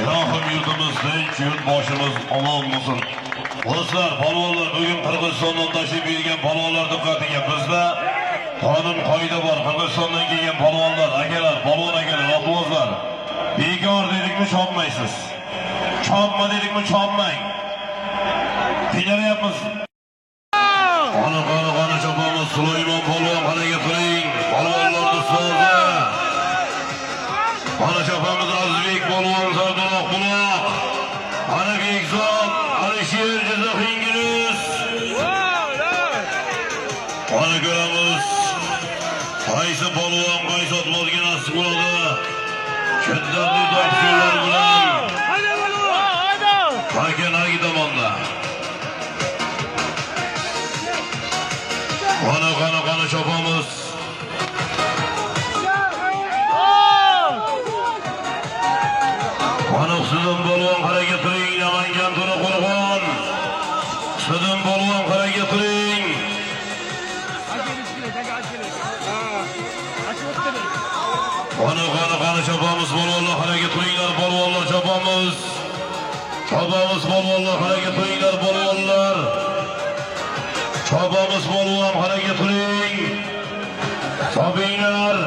Ilohim yurtimiz tinch, yurt boshimiz omon bo'lsin. Do'stlar, polvonlar, bugun Qirg'izistondan tashrif buyurgan polvonlar diqqatiga, bizda qonun qoida bor. Qirg'izistondan kelgan polvonlar, akalar, polvon akalar, ahvozlar. Bekor dedikmi chopmaysiz. Chopma dedikmi chopmang. Qiynayapmiz. Qani chopamiz. Sulaymon polvon qanaga qiling. Polvonlar ustozi. Qani chopamiz. Azizbek polvon, Sardonoq buloq. Qani Bekzod, Alisher Jizzax Ingliz. Qani ko'ramiz. Qaysi polvon qaysi otmozga nasib bo'ladi. Shiddatli topshirlar bilan. Hakan nagi tomonda. Qani chopamiz. Qani Sidin polvon harakat qiling, Namangan To'raqo'rg'on. Sidin polvon harakat qiling. Qani chopamiz, polvonlar harakat qilinglar, polvonlar chopamiz. Chopamiz, polvonlar harakat qilinglar, polvonlar. Chopamiz, polvon harakat qiling. Chopinglar.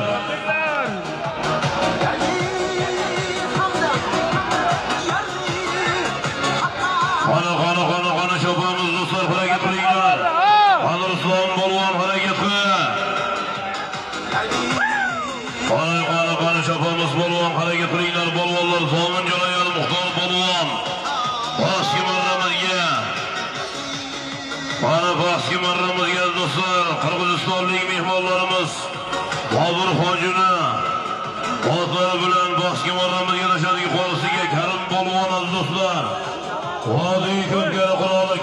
Qani chopamiz, do'stlar harakat qilinglar. Qani Ruslan polvon harakat qil. Qani chopamiz, polvon harakat qilinglar, polvonlar. Zomin Jo'rayar Muxtor polvon. Pastki marramizga. Qani pastki marramizga do'stlar, Qirg'izistonlik mehmonlarimiz Bobur Hojini otlari bilan pastki marramizga tashadigan qolisiga Karim polvon do'stlar. Vodiy ko'rgani quroli